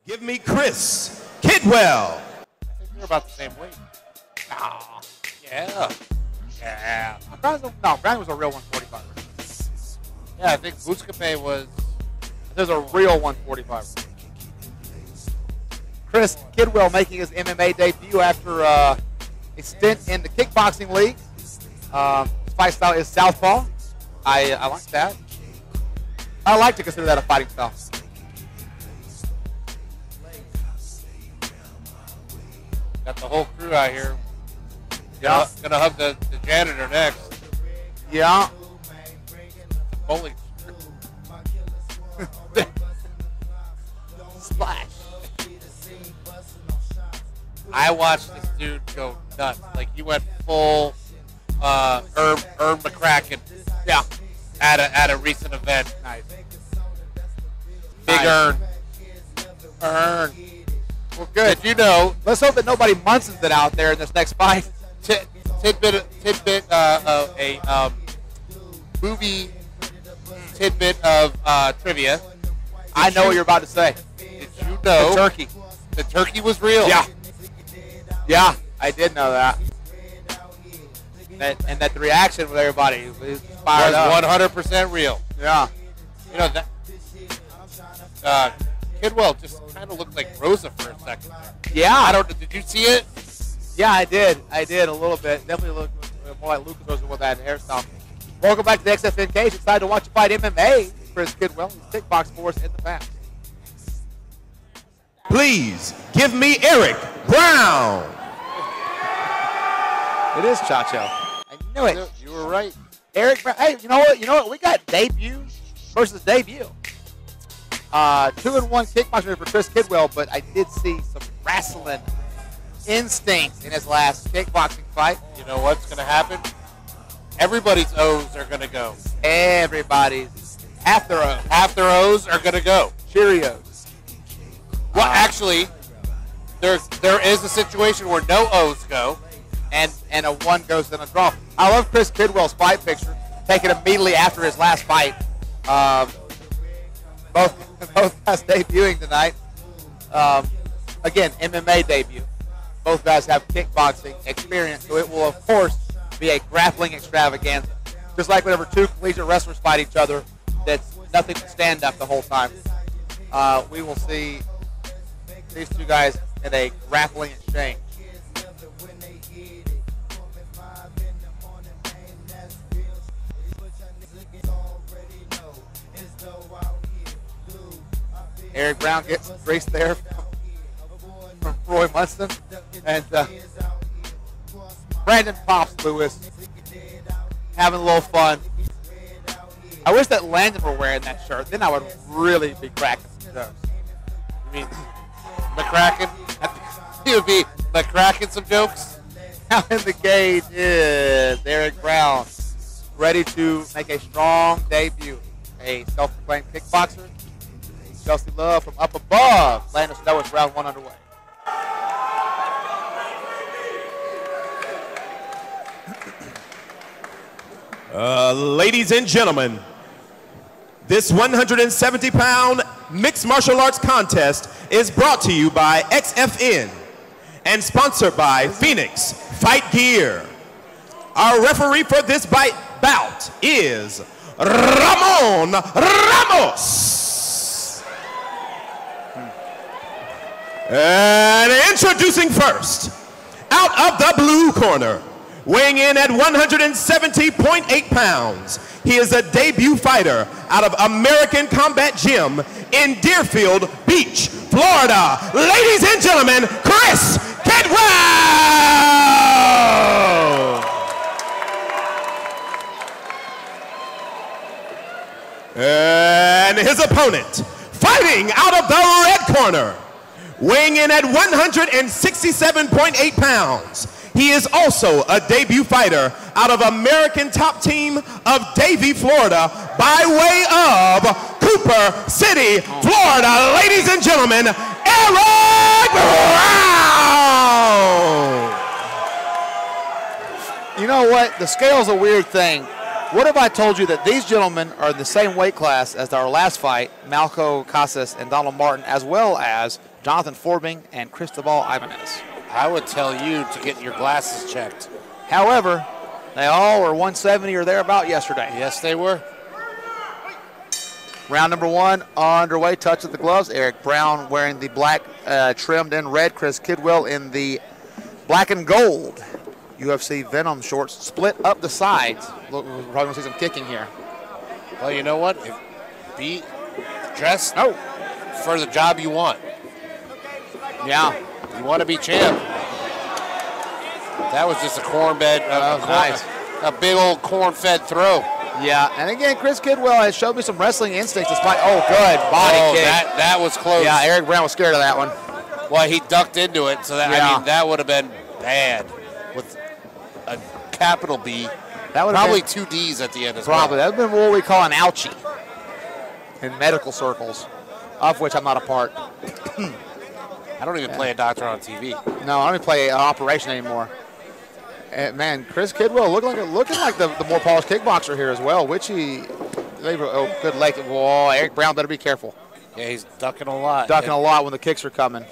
Give me Chris Kidwell. I think you're about the same weight. Nah. Yeah. Yeah. No, Browne was a real 145. Yeah, I think Bouscape was. There's a real 145. Chris Kidwell making his MMA debut after a stint in the kickboxing league. His fight style is southpaw. I like that. I like to consider that a fighting style. Got the whole crew out here. Yeah. Gonna hug the janitor next. Yeah. Holy Splash. I watched this dude go nuts. Like he went full Herb McCracken. Yeah. At a recent event. Nice. Big Nice. Earn. Well, good. Did you know? Let's hope that nobody Munsons it out there in this next fight. Tidbit of a movie tidbit of trivia. I know what you're about to say. Did you know The turkey. The turkey was real? Yeah. Yeah, I did know that. And that the reaction with everybody was fired up. 100% real. Yeah. You know that. Kidwell just kind of looked like Rosa for a second there. Yeah. I don't. Did you see it? Yeah, I did. I did a little bit. Definitely looked more like Lucas Rosa with that hairstyle. Welcome back to the XFN cage. Excited to watch you fight MMA. Chris Kidwell, he's kickbox for us in the past. Please give me Eric Browne. It is Chacho. I knew it. You were right. Eric Browne. Hey, you know what? You know what? We got debut versus debut. 2-1 kickboxing for Chris Kidwell, but I did see some wrestling instinct in his last kickboxing fight. You know what's going to happen? Everybody's O's are going to go. Everybody's half their own. Half their O's are going to go. Cheerios. Well, actually, there is a situation where no O's go. And a one goes in a draw. I love Chris Kidwell's fight picture, taken immediately after his last fight. Both guys debuting tonight. Again, MMA debut. Both guys have kickboxing experience, so it will, of course, be a grappling extravaganza. Just like whenever two collegiate wrestlers fight each other, that's nothing but stand-up the whole time. We will see these two guys in a grappling exchange. Eric Browne gets some grace there from Roy Munson. And Brandon Pops Lewis having a little fun. I wish that Landon were wearing that shirt. Then I would really be cracking some jokes. You mean McCracken? He would be McCracken some jokes? Now in the cage is Eric Browne, ready to make a strong debut. A self-proclaimed kickboxer. Chelsea Love from up above. Let us know it's round one underway. Ladies and gentlemen, this 170-pound mixed martial arts contest is brought to you by XFN and sponsored by Phoenix Fight Gear. Our referee for this bout is Ramon Ramos. And introducing first, out of the blue corner, weighing in at 170.8 pounds, he is a debut fighter out of American Combat Gym in Deerfield Beach, Florida. Ladies and gentlemen, Chris Kidwell! And his opponent, fighting out of the red corner, weighing in at 167.8 pounds. He is also a debut fighter out of American Top Team of Davie, Florida, by way of Cooper City, Florida. Ladies and gentlemen, Eric Browne! You know what? The scale's a weird thing. What if I told you that these gentlemen are in the same weight class as our last fight, Malco Casas and Donald Martin, as well as Jonathan Forbing and Cristobal Ibanez. I would tell you to get your glasses checked. However, they all were 170 or thereabout yesterday. Yes, they were. Round number 1 underway. Touch of the gloves. Eric Browne wearing the black trimmed in red. Chris Kidwell in the black and gold UFC Venom shorts. Split up the sides. Look, we're probably going to see some kicking here. Well, you know what? Be dressed for the job you want. Yeah. You want to be champ. That was just a corn bed. Nice. A big old corn-fed throw. Yeah, and again, Chris Kidwell has showed me some wrestling instincts despite, good body kick. That was close. Yeah, Eric Browne was scared of that one. Well, he ducked into it, so that, I mean, that would have been bad with a capital B. That would probably 2 Ds at the end as well. Probably. That would have been what we call an ouchie in medical circles, of which I'm not a part. I don't even play a doctor on TV. No, I don't even play an operation anymore. And man, Chris Kidwell looking like the more polished kickboxer here as well. Good leg. Whoa, Eric Browne better be careful. Yeah, he's ducking a lot. Ducking a lot when the kicks are coming.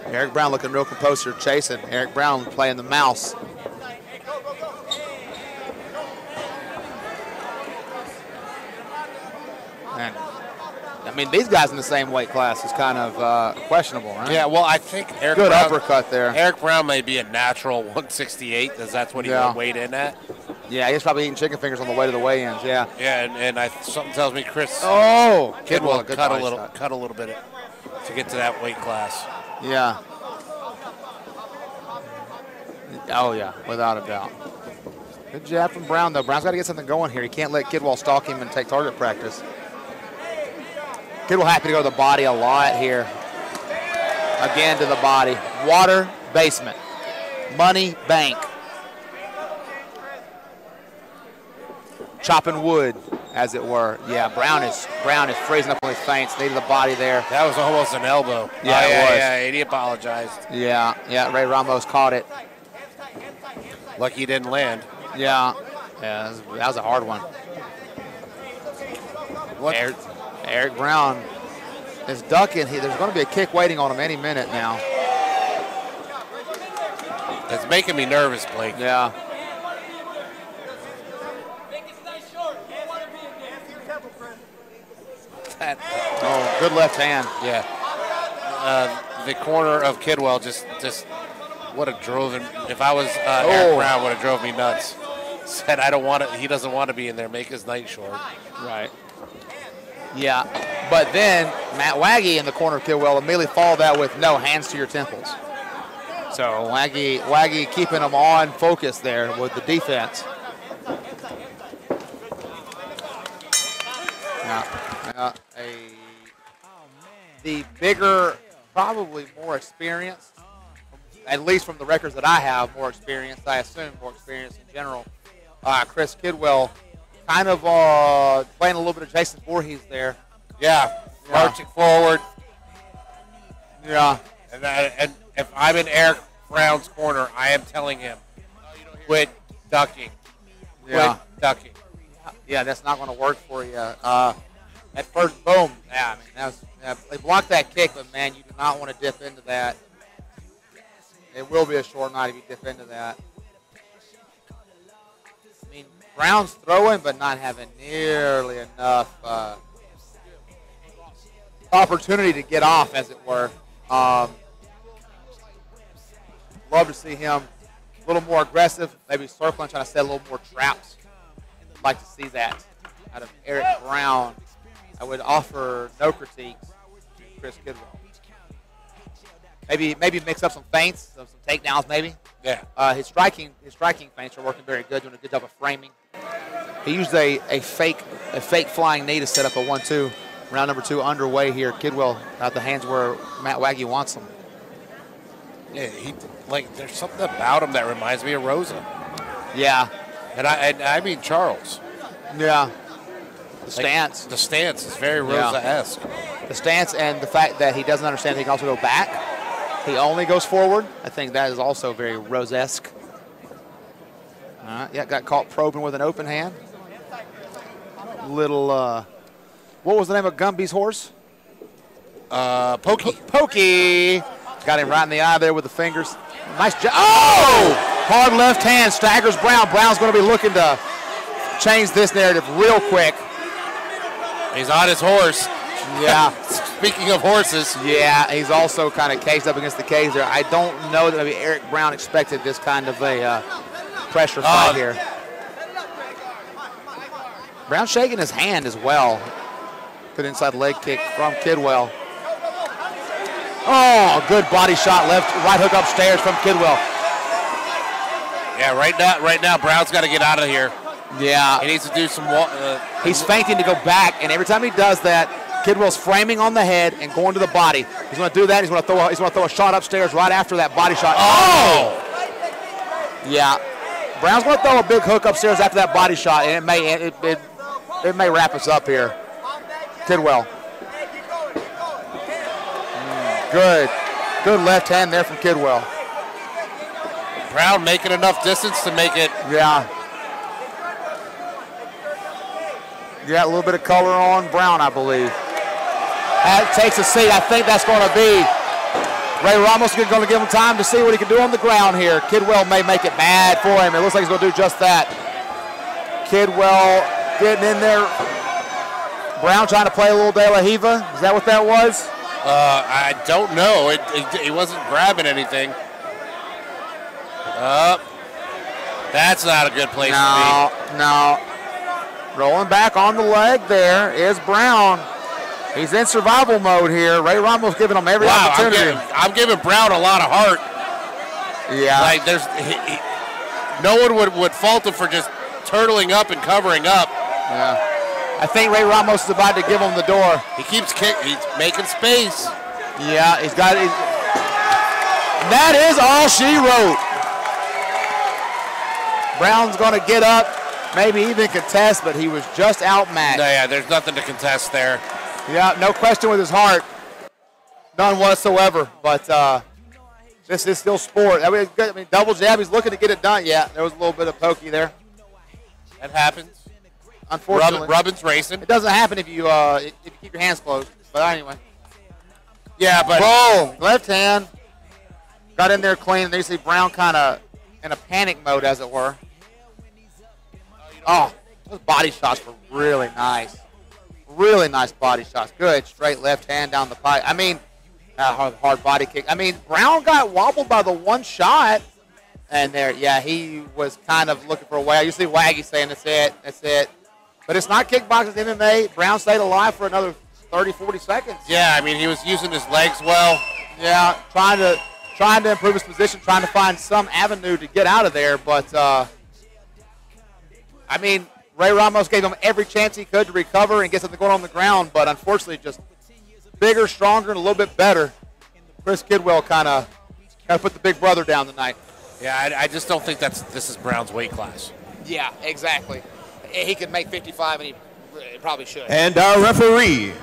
Eric Browne looking real composed here, chasing. Eric Browne playing the mouse. Man, I mean, these guys in the same weight class is kind of questionable, right? Yeah, well, I think Eric Good Browne, uppercut there. Eric Browne may be a natural 168, because that's what he weighed in at. Yeah, he's probably eating chicken fingers on the way to the weigh-ins, yeah. Yeah, and something tells me Chris Kidwell cut a little bit to get to that weight class. Yeah. Oh, yeah, without a doubt. Good jab from Browne, though. Browne's got to get something going here. He can't let Kidwell stalk him and take target practice. Kidwell happy to go to the body a lot here. Again to the body. Water, basement. Money, bank. Chopping wood, as it were. Yeah, Browne is freezing up on his feints. Needed the body there. That was almost an elbow. Yeah, it was. Yeah, he apologized. Yeah, Ray Ramos caught it. Lucky he didn't land. Yeah, that was a hard one. Eric Browne is ducking. There's going to be a kick waiting on him any minute now. It's making me nervous, Blake. Yeah. Good left hand. Yeah. The corner of Kidwell just would have drove him. If I was Eric Browne, would have drove me nuts. Said I don't want it. He doesn't want to be in there. Make his night short. Right. Yeah, but then Matt Waggy in the corner of Kidwell immediately followed that with no, hands to your temples. So Waggy keeping him on focus there with the defense. The bigger, probably more experienced, at least from the records that I have, more experienced, I assume more experienced in general, Chris Kidwell kind of playing a little bit of Jason Voorhees there. Yeah, marching forward. Yeah. And if I'm in Eric Browne's corner, I am telling him, quit ducking. Yeah. Quit ducking. Yeah, that's not going to work for you. At first, boom. Yeah, I mean, they blocked that kick, but, man, you do not want to dip into that. It will be a short night if you dip into that. I mean, Browne's throwing, but not having nearly enough opportunity to get off, as it were. Love to see him a little more aggressive, maybe circling, trying to set a little more traps. I'd like to see that out of Eric Browne. I would offer no critiques to Chris Kidwell. Maybe mix up some feints, some takedowns, maybe. Yeah. His striking feints are working very good, doing a good job of framing. He used a fake flying knee to set up a 1-2. Round number 2 underway here. Kidwell out the hands where Matt Waggy wants him. Yeah, there's something about him that reminds me of Rosa. Yeah. And I mean Charles. Yeah. The stance. The stance is very Rosa-esque. The stance and the fact that he doesn't understand he can also go back. He only goes forward. I think that is also very Rose-esque. All right, yeah, got caught probing with an open hand. Little, what was the name of Gumby's horse? Pokey. Got him right in the eye there with the fingers. Nice job. Oh! Hard left hand staggers Browne. Browne's going to be looking to change this narrative real quick. He's on his horse. Yeah. Speaking of horses. Yeah, he's also kind of caged up against the cage there. I don't know that maybe Eric Browne expected this kind of a pressure fight here. Browne shaking his hand as well. Good inside leg kick from Kidwell. Oh, good body shot, right hook upstairs from Kidwell. Yeah, right now, Browne's got to get out of here. Yeah. He needs to do some. He's feinting to go back, and every time he does that, Kidwell's framing on the head and going to the body. He's going to do that. He's going to throw a shot upstairs right after that body shot. Oh! Yeah. Browne's going to throw a big hook upstairs after that body shot, and it may wrap us up here. Kidwell. Good left hand there from Kidwell. Browne making enough distance to make it. Yeah. Yeah, a little bit of color on Browne, I believe. Takes a seat. I think that's going to be Ray Ramos is going to give him time to see what he can do on the ground here. Kidwell may make it bad for him. It looks like he's going to do just that. Kidwell getting in there. Browne trying to play a little De La Riva. Is that what that was? I don't know. He wasn't grabbing anything. That's not a good place to be. No. Rolling back on the leg there is Browne. He's in survival mode here. Ray Ramos giving him every opportunity. I'm giving Browne a lot of heart. Yeah. Like no one would fault him for just turtling up and covering up. Yeah. I think Ray Ramos is about to give him the door. He keeps kicking. He's making space. Yeah, he's got it. That is all she wrote. Browne's going to get up, maybe even contest, but he was just outmatched. No, yeah, there's nothing to contest there. Yeah, no question with his heart. None whatsoever. But this is still sport. I mean, double jab, he's looking to get it done. Yeah, there was a little bit of pokey there. That happens. Unfortunately. Rubbin's racing. It doesn't happen if you keep your hands closed. But anyway. Yeah, but. Boom! Left hand. Got in there clean. And you see Browne kind of in a panic mode, as it were. Oh, those body shots were really nice. Really nice body shots. Good straight left hand down the pipe. I mean, hard body kick. I mean, Browne got wobbled by the one shot. And there, yeah, he was kind of looking for a way. You see Waggy saying, that's it. But it's not kickboxing, it's MMA. Browne stayed alive for another 30, 40 seconds. Yeah, I mean, he was using his legs well. Yeah, trying to improve his position, trying to find some avenue to get out of there. But, I mean, Ray Ramos gave him every chance he could to recover and get something going on the ground. But unfortunately, just bigger, stronger, and a little bit better. Chris Kidwell kind of put the big brother down tonight. Yeah, I just don't think this is Browne's weight class. Yeah, exactly. He could make 55, and he probably should. And our referee,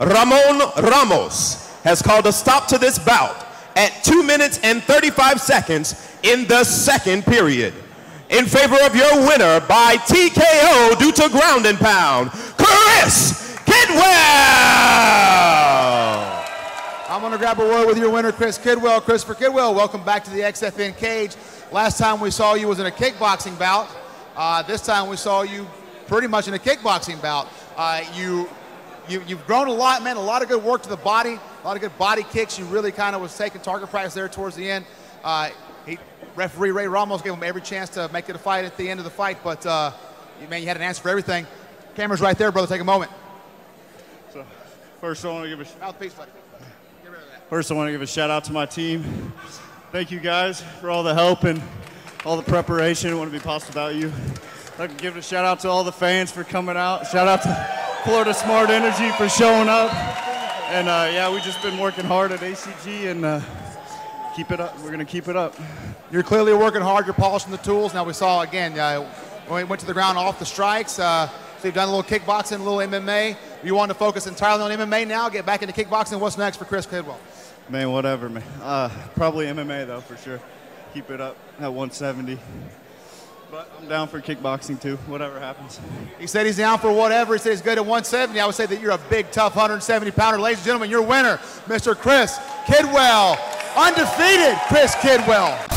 Ramon Ramos, has called a stop to this bout at 2 minutes and 35 seconds in the second period. In favor of your winner by TKO due to ground and pound, Chris Kidwell! I'm going to grab a word with your winner, Chris Kidwell. Christopher Kidwell, welcome back to the XFN cage. Last time we saw you was in a kickboxing bout. This time we saw you pretty much in a kickboxing bout. You've grown a lot, man. A lot of good work to the body, a lot of good body kicks. You really kind of was taking target practice there towards the end. Referee Ray Ramos gave him every chance to make it a fight at the end of the fight, but man, you had an answer for everything. Camera's right there, brother. Take a moment. So, first I want to give a mouthpiece, buddy. Get rid of that. First, I want to give a shout out to my team. Thank you guys for all the help and all the preparation. It wouldn't be possible without you. I'd like to give a shout out to all the fans for coming out. Shout out to Florida Smart Energy for showing up. And yeah, we've just been working hard at ACG and keep it up. We're going to keep it up. You're clearly working hard. You're polishing the tools. Now we saw again when we went to the ground off the strikes. So you've done a little kickboxing, a little MMA. You want to focus entirely on MMA now, get back into kickboxing. What's next for Chris Kidwell? Man, whatever, man. Probably MMA, though, for sure. Keep it up at 170. But I'm down for kickboxing too, whatever happens. He said he's down for whatever. He said he's good at 170. I would say that you're a big, tough 170-pounder. Ladies and gentlemen, your winner, Mr. Chris Kidwell. Undefeated Chris Kidwell.